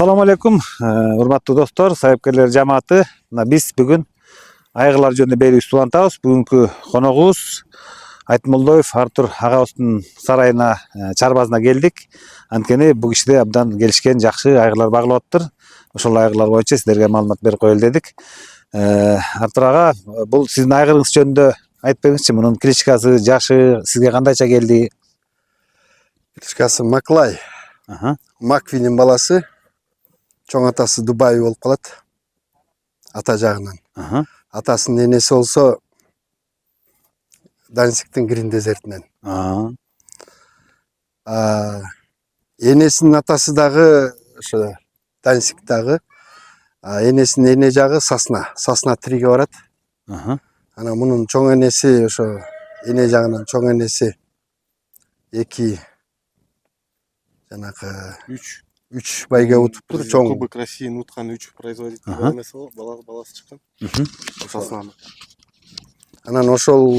Assalamu alaikum, урматтуу достор, сайыпкерлер жамааты. Биз бүгүн айгырлар жөнүндө берүүбүздү улантабыз. Бүгүнкү коногубуз Айтмолдоев Артур агабыздын сарайына, чарбазына келдик. Анткени бул кишиде абдан келишкен жакшы айгырлар багылып атыптыр. Ошол айгырлар боюнча сиздерге маалымат берип коелу дедик. Артур ага, бул сиздин айгырыңыз жөнүндө айтып бериңизчи. Мунун кличкасы, жашы сизге кандайча келди? Кличкасы Маклай. Маквинин баласы. Чоң атасы Дубай болуп калат. Ата жагынан. Атасынын энеси болсо Данзигтин Грин дезертинен. Энесинин атасы дагы ошо Данзиг дагы. Энесинин эне жагы Сосна 3-ге барат. Анан мунун чоң энеси ошо эне жагынан чоң энеси 2 жанакы 3 байга утуптур. Чоң Кубок России уткан 3 производитель эмес болуп, баласы чыккан. Соснаны. Анан ошол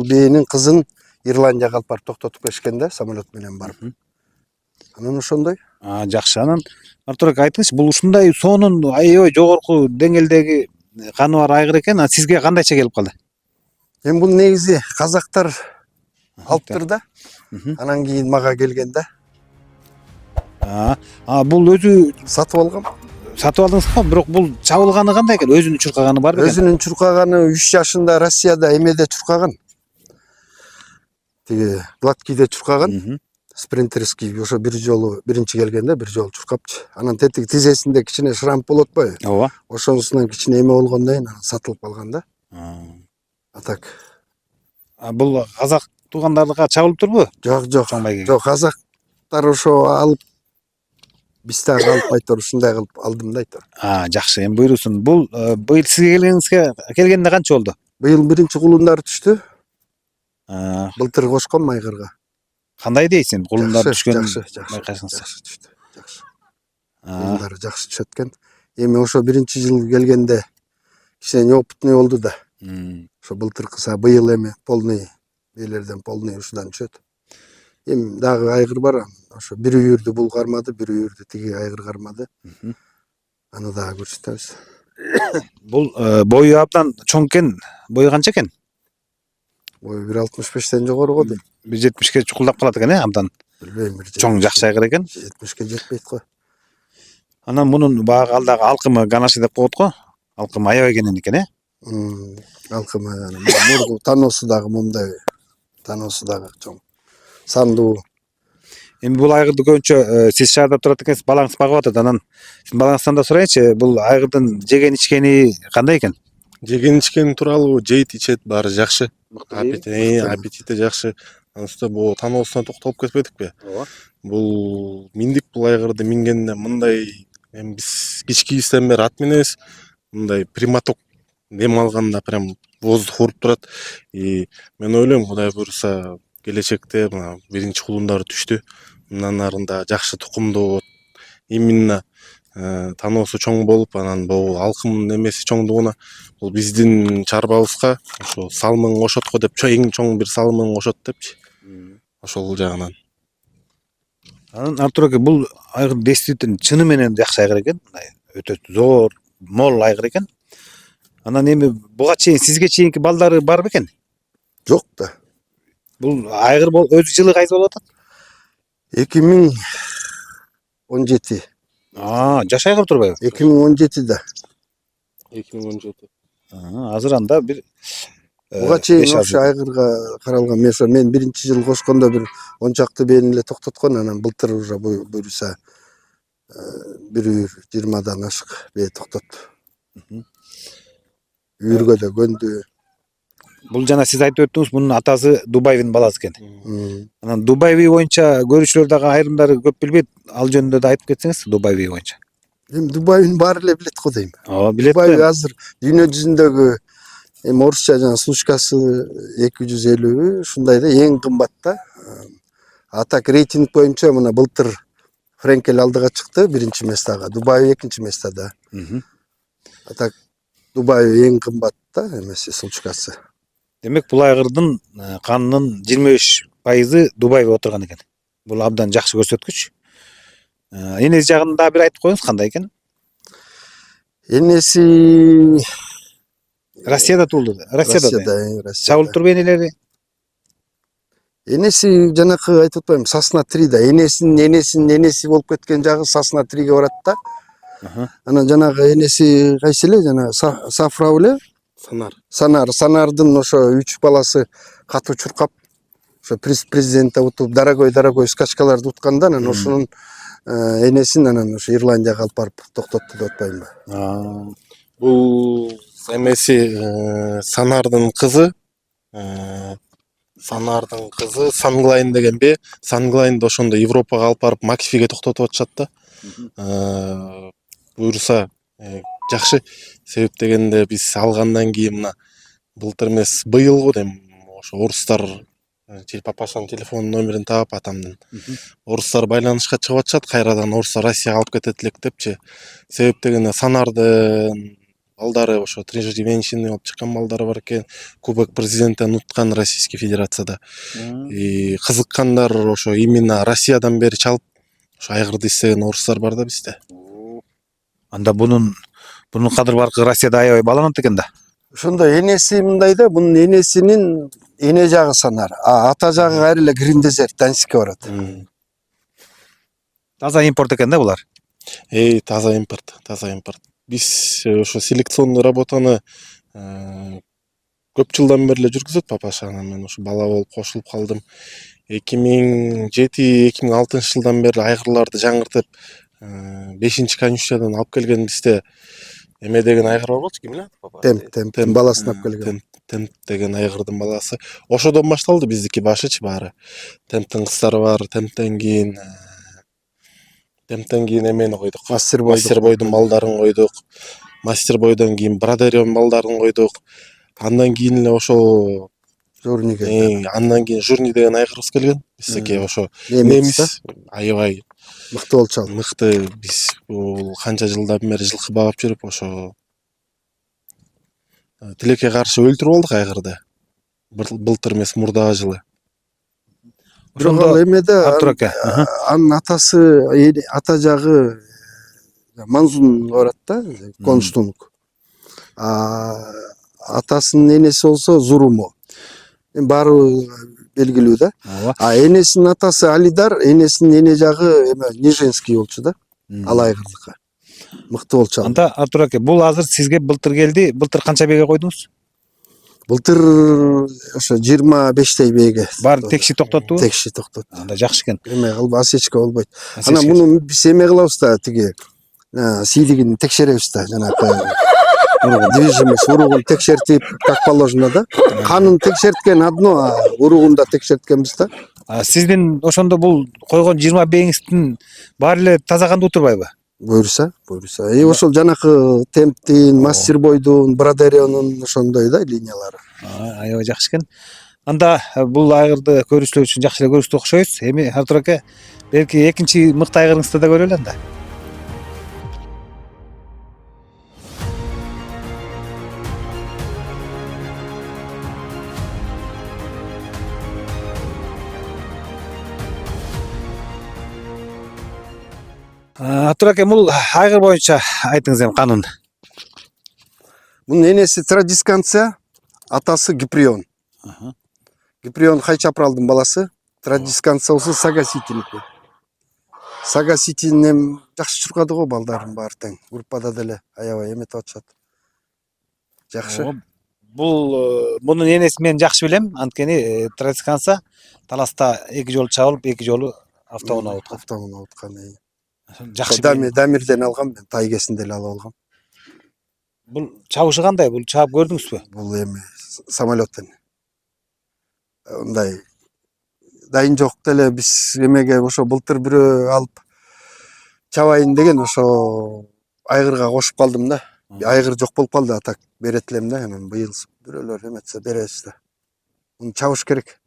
бээнин кызын Ирландияга алып барып токтотуп келишкен да, самолет менен барып. Анан ошондой. Жакшы. Анан Артур ака айтыңызчы, бул ушундай сонун аябай жогорку деңгээлдеги каны бар айгыр экен, сизге кандайча келип калды? Эми бул негизи казактар алыптыр да. Анан кийин мага келген да. Бул өзү Сатып алгам. Сатып алдыңызбы? Бирок бул чабылганы кандай экен? Өзүнүн чуркаганы барбы экен? Өзүнүн чуркаганы 3 жашында Россияда эмеде чуркаган. Тиги гладкийде чуркаган. Спринтерский ошо бир жолу биринчи келгенде бир жолу чуркапчы. Анан тетиги тизесинде кичине шрамп болот атпайбы? Ооба. Ошонусунан кичине эме болгондон кийин сатылып калган да. Так. Бул казак туугандардыга чабылып турбу? Жок. Чоңбайга. Жок, казактар ошо алып биз дагы алып айтор ушундай кылып алдым да айтор. Жакшы. Эми буйрусун. Бул быйыл сизге келгенде канча болду? Быйыл биринчи кулундары түштү. Былтыр кошком айгырга. Кандай дейсиң? Кулундар түшкөн. Жакшы түштү. Жакшы. Кулундары жакшы түшөт экен. Эми ошо биринчи жыл келгенде кичине неопытный болду да. Ошо былтыркыса быйыл эми полный белерден полный ушудан түшөт. Эми дагы айгыр бар. Ошо бир үйүрдү бул кармады, бир үйүрдү тиги айгыр кармады. Аны дагы көрсөтөбүз. Бул бою абдан чоң экен. Бою канча экен? Бою 1.65-тен жогору го дейм. 1.70-ке чукулдап калат экен, абдан. Билбейм, Чоң жакшы айгыр экен. 70-ке жетпейт го. Анан мунун багы алдагы алкымы ганашы деп коет го. Алкым аябай кенен экен, Алкымы мургу таносу дагы момундай. Таносу дагы чоң. Сандуу. Эми бул айгырды көбүнчө сиз шаарда турат экенсиз, балаңыз багып атат. Анан сиздин балаңыздан да сурайынчы, бул айгырдын жеген ичкени кандай экен? Жеген ичкени тууралуу жейт, ичет, баары жакшы. Аппетити жакшы. Анысы бул таноосуна токтолуп кетпедикпи? Ооба. Бул миндик бул айгырды мингенде мындай эми биз кичкибизден бери ат минебиз. Мындай приматок дем алганда прям воздух уруп турат. Мен ойлойм, Кудай буйруса келечекте мына биринчи кулундары түштү. Мындан нарында жакшы тукумдуу болот. Именно таноосу чоң болуп, анан бул алкымдын эмеси чоңдугуна бул биздин чарбабызга ошо салымын кошот го деп, эң чоң бир салымын кошот депчи. Ошол жагынан. Анан Артур ака, бул айгыр действительно чыны менен жакшы айгыр экен. Өтө зор, мол айгыр экен. Анан эми буга чейин сизге чейинки балдары барбы экен? Жок да. Бул айгыр өзү жылы кайсы болуп атат? 2017. Жаш айгыр турбайбы? 2017 да. 2017. Азыр анда бир буга чейин ошо айгырга каралган. Мен биринчи жыл кошкондо бир 10 чакты бээни эле токтоткон, анан былтыр уже буйруса бир үйүр 20дан ашык бээ токтотту. Үйүргө да көндү. Бул жана сиз айтып өттүңүз, мунун атасы Дубайдын баласы экен. Анан Дубай боюнча көрүүчүлөр дагы айрымдары көп билбейт. Ал жөнүндө да айтып кетсеңиз, Дубай боюнча. Эми Дубайдын баары эле билет го дейм. Билет. Дубай азыр дүйнө жүзүндөгү эми орусча жана сушкасы 250 ушундай да, эң кымбат да. Так рейтинг боюнча мына былтыр Френкель алдыга чыкты биринчи местага, Дубай экинчи местада. Так Дубай эң кымбат да эмеси сушкасы. Демек бул айгырдын канынын 25% Дубайга отурган экен. Бул абдан жакшы көрсөткүч. Энеси жагында бир айтып коюңуз, кандай экен? Энеси Россияда туулду. Россияда. Россияда. Чабылып турбу энелери? Энеси жанакы айтып атпаймынбы, Сосна 3 да. Энесинин энеси болуп кеткен жагы Сосна 3ге барат да. Анан жанагы энеси кайсы эле, жана Сафрау эле, Санардын ошо 3 баласы катуу чуркап, ошо президентте утуп, дорогой скачкаларды утканда, анан ошонун энесин анан ошо Ирландияга алып барып токтотту деп атпаймынбы. Бул эмеси Санардын кызы Санглайн дегенби. Санглайнды ошондо Европага алып барып Максфиге токтотуп атышат да. Буюрса жакшы. Себеп дегенде биз алгандан кийин мына былтыр эмес, быйыл го дейм, ошо орустар папасынын телефон номерин таап, атамдын. Орустар байланышка чыгып атышат, кайрадан орустар Россияга алып кетет элек депчи. Себеп дегенде Санардын балдары ошо трижды венчанный болуп чыккан балдары бар экен. Кубок президенттен уткан Российский Федерацияда. Кызыккандар ошо именно Россиядан бери чалып, ошо айгырды истеген орустар бар да бизде. Анда бунун кадыр баркы Россияда аябай бааланат экен да. Ошондой энеси мындай да, бунун энесинин эне жагы Санар, ата жагы кайра эле Гриндезерт, Данскке барат. Таза импорт экен да булар. Таза импорт. Биз ошо селекционный работаны көп жылдан бери эле жүргүзөт папаша. Анан мен ошо бала болуп кошулуп калдым. 2007-2006 жылдан бери айгырларды жаңыртып, 5-конюшнядан алып келген бизде эме деген айгыр бар болчу, ким эле папа? Темптин баласын алып келген. Темп деген айгырдын баласы. Ошодон башталды биздики башычы баары. Темптин кыздары бар, темптен кийин эмени койдук. Мастербойдун балдарын койдук. Мастербойдон кийин Брадерён балдарын койдук. Андан кийин эле ошо Журни келди. Андан кийин Журни деген айгырыбыз келген. Биздики ошо немис аябай мыкты болчу ал. Мыкты. Биз бул канча жылдан бери жылкы багып жүрүп, ошо тилекке каршы өлтүрүп алдык айгырды. Былтыр эмес, мурдагы жылы. Бирок ал эмеде анын ата жагы Манзун барат да, Констунг. Атасынын энеси болсо Зурумо. Баары белгилүү да. Энесинин атасы Алидар, энесинин эне жагы Нижинский болчу да. Ал айгырдыкы. Мыкты болчу ал. Анда Артур аке, бул азыр сизге былтыр келди. Былтыр канча бээге койдуңуз? Былтыр ошо 25 бээге. Баары текши токтоттубу? Текши токтотту. Анда жакшы экен. Эме кылып осечка болбойт. Анан муну биз эме кылабыз да, тиги сийлигин текшеребиз да, жанагы движимость уругун текшертип, как положено да. Канын текшерткен одно, уругун да текшерткенбиз да. Сиздин ошондо бул койгон 20 бээңиздин баары эле таза кандуу турбайбы? Буюрса. Ошол жанакы Темптин, Мастербойдун, Брадерионун ошондой да линиялары. Аябай жакшы экен. Анда бул айгырды көрүүчүлөр үчүн жакшы эле көрүштү окшойбуз. Эми Артур аке, белки экинчи мыкты айгырыңызды да көрөлү анда. Артур аке, бул айгыр боюнча айтыңыз эми канун. Мунун энеси Традисканция, атасы Гиприон. Гиприон Хайчапралдын баласы, Традисканция болсо Сагаситиники. Сагаситин жакшы чуркады го, балдарын баары тең. Группада деле аябай эметип атышат. Жакшы. Мунун энесин мен жакшы билем, анткени Традисканция таласта 2 жолу чабылып, 2 жолу автоунаа уткан. Жакшы. Дамирден алгам, мен тайгесинде эле алып алгам. Бул чабышы кандай? Бул чаап көрдүңүзбү? Бул эми самолеттен. Мындай дайын жок деле биз эмеге ошо былтыр бирөө алып чабайын деген ошо айгырга кошуп калдым да. Айгыр жок болуп калды, атак берет элем да, анан быйыл бирөөлөр эметсе беребиз да. Муну чабыш керек.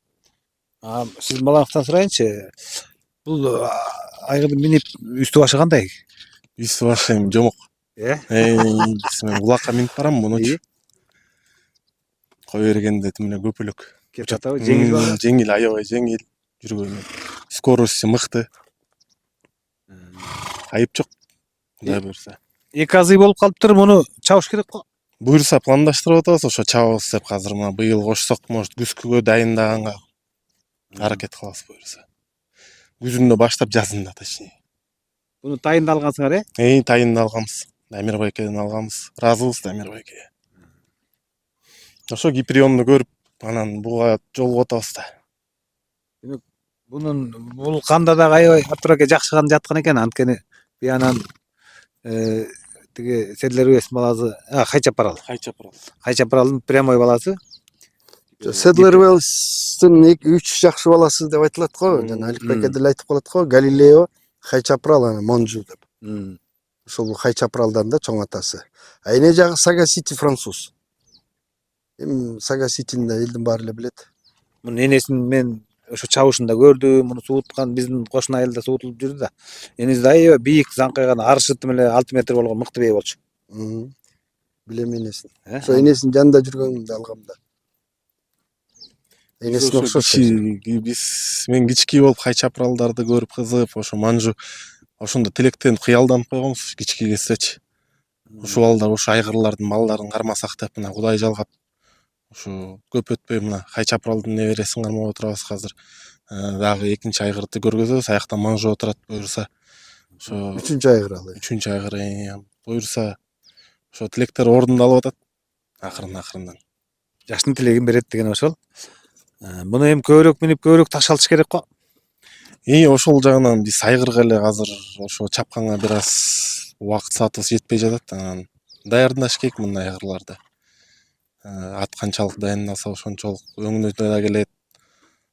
Сиздин балаңыздан сурайынчы. Бул айгырдын минип үстү башы кандай? Үстү башы эми жомок. Мен улакка минип барам мунучу. Кой бергенде тимне көпөлөк. Кеп жатабы? Жеңил, аябай жеңил жүргөнү. Скорости мыкты. Айып жок. Кудай буйрса. Эки азый болуп калыптыр, муну чабыш керек го. Буйрса пландаштырып атабыз, ошо чабабыз деп азыр мына быйыл кошсок, может күзгүгө дайындаганга аракет кылабыз буйрса. Күзүндө баштап жазында точнее. Буну тайында алгансыңар, Тайында алганбыз. Дамир байкеден алганбыз. Ыраазыбыз Дамир байкеге. Ошо Киприонду көрүп, анан буга жолугуп атабыз да. Бул канда дагы аябай Артур аке жакшы кан жаткан экен, анткени биянан тиги Седлер уездин баласы, Хайчапарал. Хайчапаралдын прямой баласы. Седлер Уэллстин 2-3 жакшы баласы деп айтылат го. Жана Алик байке деле айтып калат го. Галилео, Хайчапарал, анан Монжу деп. Ошол Хайчапаралдан да чоң атасы. Эне жагы Сагасити француз. Сагаситини да элдин баары эле билет. Мунун энесин мен ошо чабышында көрдүм, муну сууткан биздин кошуна айылда суутулуп жүрдү да. Энеси да аябай бийик, заңкайган, аршытым эле 6 метр болгон мыкты бей болчу. Билем энесин. Ошо энесинин жанында жүргөндө алгам да. Энесине окшош. Мен кички болуп Хайчапаралдарды көрүп кызыгып, ошо Манжу ошондо тилектенип кыялданып койгонбуз кички кездечи. Ошо балдар ошо айгырлардын малдарын кармасак деп мына Кудай жалгап, ошо көп өтпөй мына Хайчапаралдын небересин кармап отурабыз азыр. Дагы экинчи айгырды көргөзөбүз, аяктан Манжу отурат буйрса. Ошо 3-үчү айгыр ал. 3-үчү айгыр буйрса ошо тилектер орундалып атат акырын-акырындан. Жаштын тилегин берет деген ошол. Муну эми көбүрөөк минип, көбүрөөк ташалтыш керек го. Ошол жагынан биз айгырга эле азыр ошо чапканга бир аз убакыт саатыбыз жетпей жатат. Анан даярдаш керек мындай айгырларды. Ат канчалык дайындалса ошончолук өңүнө да келет.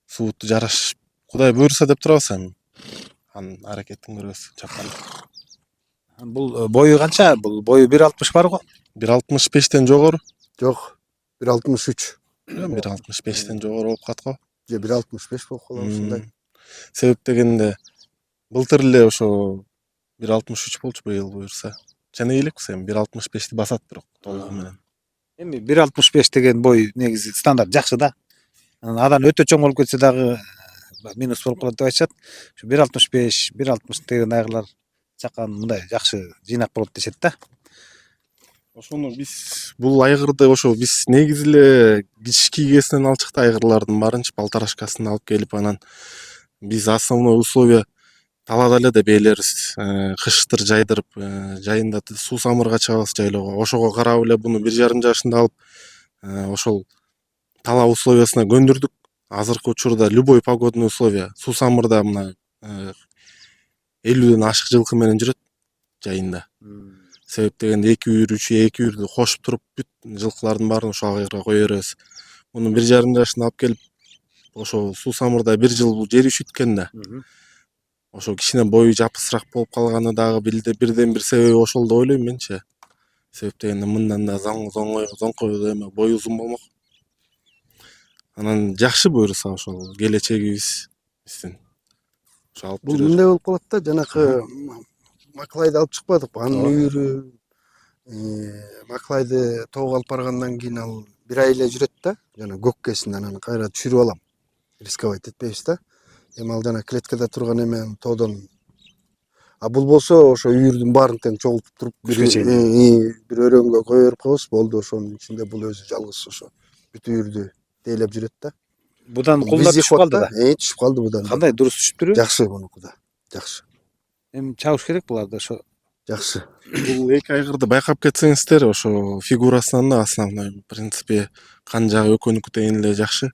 Сууту жараш Кудай буйрса деп турабыз эми. Анын аракетин көрөбүз чапканда. Бул бою канча? Бул бою 1.60 бар го. 1.65тен жогору? Жок, 1.63. 1.65тен жогору болуп калат го. Же 1.65 болуп калат ушундай. Себеп дегенде былтыр эле ошо 1.63 болчу быйыл буйрса. Жана элекпиз эми 1.65ти басат бирок толугу менен. Эми 1.65 деген бой негизи стандарт жакшы да. Адан өтө чоң болуп кетсе дагы минус болуп калат деп айтышат. Ушу 1.65, 1.60 деген айгырлар чаккан мындай жакшы жыйнак болот дешет да. Ошону биз бул айгырды ошо биз негизи эле кички кезинен алчыкты айгырлардын баарынча полторашкасын алып келип анан биз основной условия талаада эле да бээлерибиз кыштыр жайдырып жайында суу самырга чыгабыз жайлоого. Ошого карап эле буну 1,5 жашында алып ошол тала условиясына көндүрдүк. Азыркы учурда любой погодный условия суу самырда мына 50ден ашык жылкы менен жүрөт жайында. Себеп дегенде 2 үйүр, 3 үйүрдү кошуп туруп бүт жылкылардын баарын ошол айгырга кое беребиз. Муну 1,5 жашында алып келип ошо суу самырда 1 жыл бул жери үчүткөн да. Ошо кичине бою жапысыраак болуп калганы дагы бирден бир себеби ошол деп ойлойм менчи. Себеп дегенде мындан да зоңкой эме бою узун болмок. Анан жакшы буйрса ошол келечегибиз биздин. Ошо алып Бул мындай болуп калат да, жанакы Маклайды алып чыкпадыкпы? Анын үйүрү Маклайды тоого алып баргандан кийин ал 1 ай эле жүрөт да, жана көккесин анан кайра түшүрүп алам. Рисковать этпейбиз да. Эми ал жана клеткада турган эме тоодон. Бул болсо ошо үйүрдүн баарын тең чогултуп туруп бир өрөнгө кое берип коебуз, болду. Ошонун ичинде бул өзү жалгыз ошо бүт үйүрдү тейлеп жүрөт да. Будан кулдар түшүп калды да. Түшүп калды будан. Кандай дурус түшүптүрбү? Жакшы мунуку да. Жакшы. Эми чабыш керек буларды ошо. Жакшы. Бул эки айгырды байкап кетсеңиздер, ошо фигурасынан да основной, в принципе, кан жагы экөөнүкү тең эле жакшы.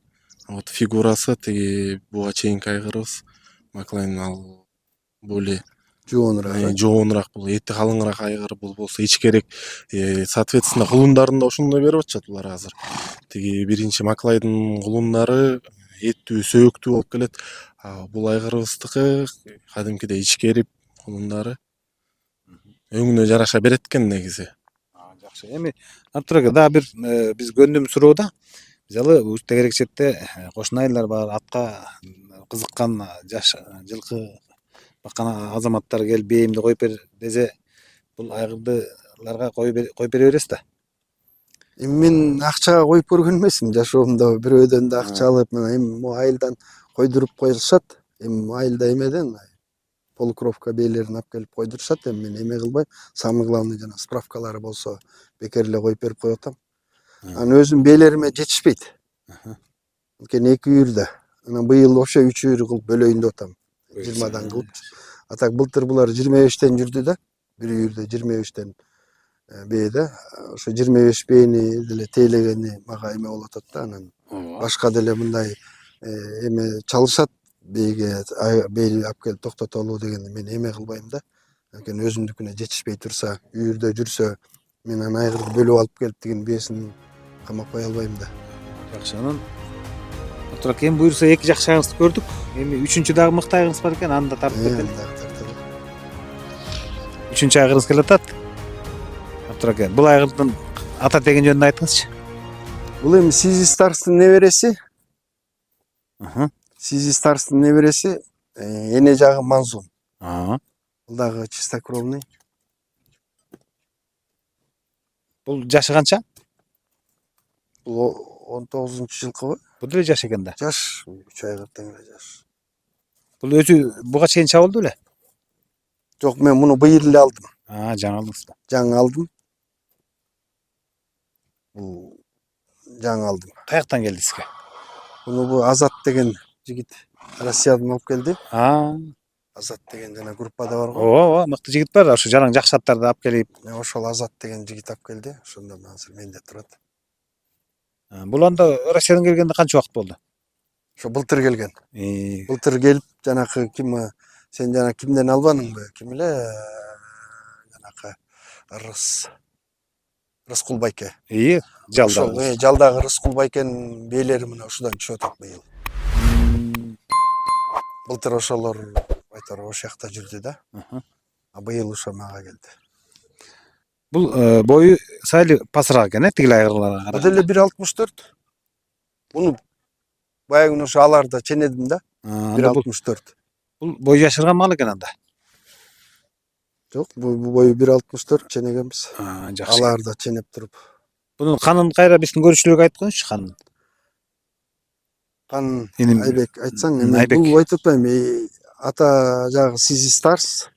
Вот фигурасы тиги буга чейинки айгырыбыз Маклайн ал более жоонураак, бул эти калыңыраак айгыр, бул болсо ичкерээк. Соответственно, кулундарын да ошондой берип атышат булар азыр. Тиги биринчи Маклайдын кулундары эттүү, сөөктүү болуп келет. Бул айгырыбыздыкы кадимкидей ичкерип кулундары өңүнө жараша берет экен негизи. Жакшы. Эми Артур ака дагы бир биз гөндүм суроо да. Мисалы тегерек четте кошуна айылдар бар, атка кызыккан жаш жылкы баккан азаматтар келип бээимди коюп бер десе, бул айгырдыларга коюп бере бересиз да. Эми мен акчага коюп көргөн эмесмин, жашоомдо бирөөдөн да акча алып, мына эми айылдан койдуруп коюлушат. Эми айылда эмеден полукровка бээлерин алып келип койдурушат. Эми мен эме кылбай, самый главный жана справкалары болсо бекер эле коюп берип коюп атам. Анан өзүм бээлериме жетишпейт. Анткени 2 үйүрдө. Анан быйыл вообще 3 үйүр кылып бөлөйүн деп атам. 20дан кылып. Атак былтыр булар 25тен жүрдү да. Бир үйүрдө 25тен бээде. Ошо 25 бээни деле тейлегени мага эме болуп атат да. Анан башка деле мындай эме чалышат бээге бээни алып келип токтотолу дегенди мен эме кылбайм да. Анткени өзүмдүкүнө жетишпей турса, үйүрдө жүрсө, мен анан айгырды бөлүп алып келип деген бээсин камап кое албайм да. Жакшы. Анан Абдурак эми буюрса 2 жакшы айгыңызды көрдүк. Эми 3-чү дагы мыкты айгыңыз бар экен, аны да тартып кетели. 3-чү айгырыңыз келатат. Абдурак, бул айгырдын ата деген жөнүндө айтыңызчы. Бул эми Сизи Старстын небереси. Сизи Старстын небереси, эне жагы Манзун. Бул дагы чистокровный. Бул жашы канча? Бул 19-жылкыбы? Бул деле жаш экен да. Жаш, 3 айга тең эле жаш. Бул өзү буга чейин чабылды беле? Жок, мен муну быйыл эле алдым. Жаңы алдыңыз да. Жаңы алдым. Бул жаңы алдым. Каяктан келди сизге? Муну бу Азат деген жигит Россиядан алып келди. Азат деген жана группада бар го. Ооба, мыкты жигит бар. Ошо жалаң жакшы аттарды алып келип. Ошол Азат деген жигит алып келди. Ошондон азыр менде турат. Бул анда Россиядан келгенде канча убакыт болду? Ошо былтыр келген. Былтыр келип, жанакы ким, сен жана кимден албадыңбы? Ким эле? Жанакы Рыскул байке. Жалдагы. Жалдагы Рыскул байкенин бээлери мына ушудан түшүп атат быйыл. Былтыр ошолор айтор ошол жакта жүрдү да. Быйыл ошо мага келди. Бул бою сайли пасыраак экен, тигил айгырларга Бул караганда. деле 1.64. Муну баягы ошо аларда ченедим да. 1.64. Бул бой жашырган мал экен анда. Жок, бул бою 1.64 ченегенбиз. Жакшы. Аларда ченеп туруп. Bunun kanın kayra bizdin görüşçülük aytkoyunçu kanın. Kan Айбек айтсаң, эми бул айтып атпайм, ата жагы Сизи Старс,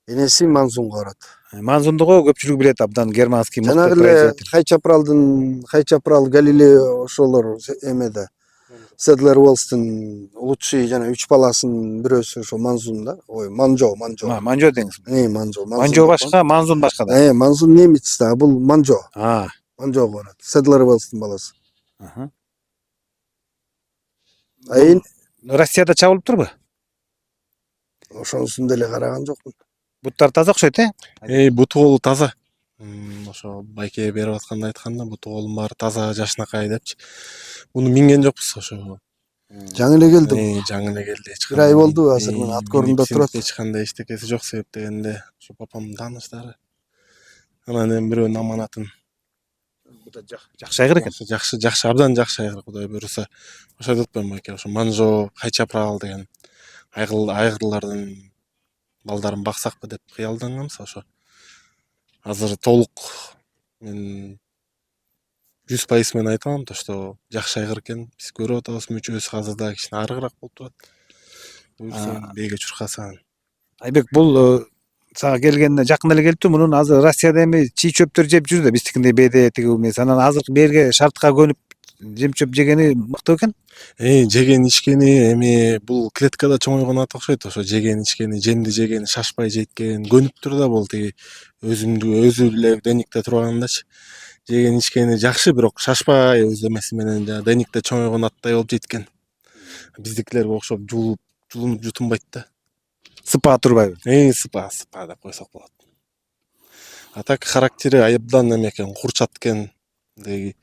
энеси Манзунга барат. Манзундугу көпчүлүк билет абдан германский мыкты производитель. Жанагы эле Хайчапрал Галилео ошолор эмеде. Седлер Уолстун лучший жана 3 баласынын бирөөсү ошо Манзун да. Ой, Манжо. Манжо деңиз. Манжо. Манжо башка, Манзун башка да. Манзун немец да, бул Манжо. Манжо барат. Седлер Уолстун баласы. Россияда чабылып турбу? Ошонусун деле караган жокмун. Буттар таза окшойт, буту колу таза. Ошо байке берип атканда айтканда буту колун баары таза жашынакай депчи. Муну минген жокпуз ошо. Жаңы эле келди. Жаңы эле келди. Бир ай болду азыр мына ат корунда турат. Эч кандай эчтекеси жок себеп дегенде ошо папамдын тааныштары. Анан эми бирөөнүн аманатын. Жакшы айгыр экен. Жакшы, абдан жакшы айгыр, Кудай буйруса. Ошо айтып атпаймынбы байке, ошо Манжо, Хайчапрал деген айгырлардын балдарын баксакпы деп кыялданганбыз ошо. Азыр толук мен 100% мен айта алам да, что жакшы айгыр экен. Биз көрүп атабыз, мүчөсү азыр дагы кичине арыгыраак болуп турат. Буюрса бээге чуркаса. Айбек, бул сага келгенине жакын эле келиптир. Мунун азыр Россияда эми чий чөптөр жеп жүр да, биздикиндей бээде тиги эмес. Анан азыркы берге шартка көнүп жем чөп жегени мыкты экен. Жеген ичкени эми бул клеткада чоңойгон ат окшойт. Ошо жеген ичкени, жемди жегени, шашпай жейткени, көнүптүр да бул тиги өзү эле деникте тургандачы. Жеген ичкени жакшы, бирок шашпай өз эмеси менен деникте чоңойгон аттай болуп жейткен. Биздикилерге окшоп жулунуп жутунбайт да. Сыпа турбайбы? Сыпа деп койсок болот. А так характери абдан эме экен, курчат экен. Деги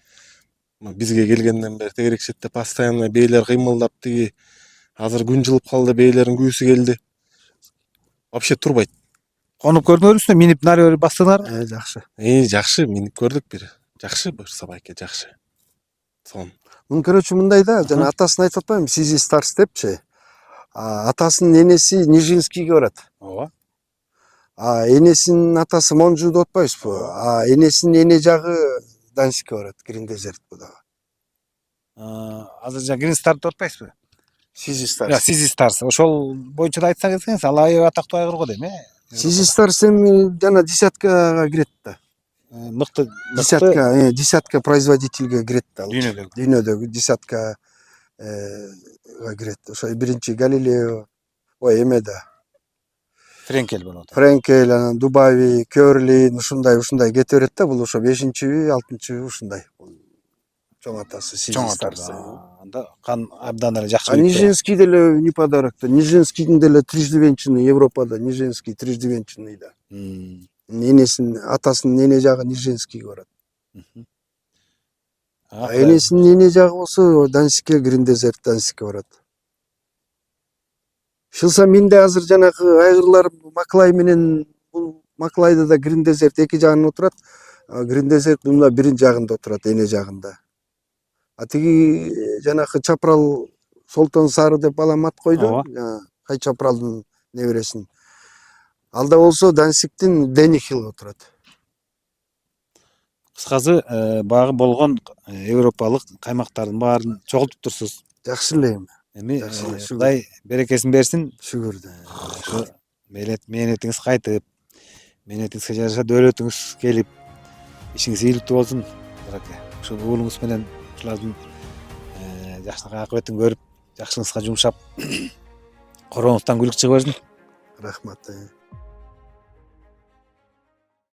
бизге келгенден бери тегерекчетте постоянно бээлер кыймылдап тиги. Азыр күн жылып калды, бээлердин күүсү келди. Вообще турбайт. Конуп көрдүңөрбүзбү? Минип нари бастыңарбы? Жакшы. Жакшы, минип көрдүк бир. Жакшы буюрса байке, жакшы. Сон. Мун короче мындай да, жана атасын айтып атпаймынбы, Сизи Старс депчи. Атасынын энеси Нижинскийге барат. Ооба. Энесинин атасы Монжу деп атпайбызбы? Энесинин эне жагы Данскке барат, Грин Дезерт бу дагы. Азыр жа Грин Старт деп атпайсызбы? Сизи Я Старс. Сизи Старс. Ошол боюнча да айтсаңыз экен, ал аябай атактуу айгыр го дейм, Сизи Старс эми жана десяткага кирет да. Мыкты Десятка производительге кирет да. дүйнөдөгү. Дүйнөдөгү десяткага кирет. Ошо биринчи Галилео, ой эме да. Френкель болуп атат. Френкель, анан Дубави, Кёрлин ушундай кете берет да. Бул ошо 5-чиби, 6-чиби ушундай. Чоң атасы Сизи Чоң Старс. атат. Анда кан абдан эле жакшы А күйүп турат. Нижинский деле не подарок да. Нижинскийдин деле трижды венчанный Европада. Нижинский трижды венчанный да. Атасынын эне жагы Нижинскийге барат. А энесинин эне жагы болсо Данцикке, Грин Дезерт Данцикке барат. Шылса менде азыр жанагы айгырлар Маклай менен бул Маклайда да Грин Дезерт эки жагында отурат. Грин Дезерт мына биринчи жагында отурат, эне жагында. А тиги жанагы чапырал Солтон Сары деп балам ат койду. Кай чапыралдын небересин. Алда болсо Данциктин Денихил отурат. Кыскасы, багы болгон европалык каймактардын баарын чогултуп турсуз. Жакшы эле эми. Эми Жакшы. Кудай берекесин берсин. Шүгүр. Ошо мээнетиңиз кайтып, мээнетиңизге жараша дөөлөтүңүз келип, ишиңиз ийгиликтүү болсун. Ошо уулуңуз менен ушулардын жакшылык акыбетин көрүп, жакшылыгыңызга жумшап, корооңуздан күлүк чыга берсин. Рахмат.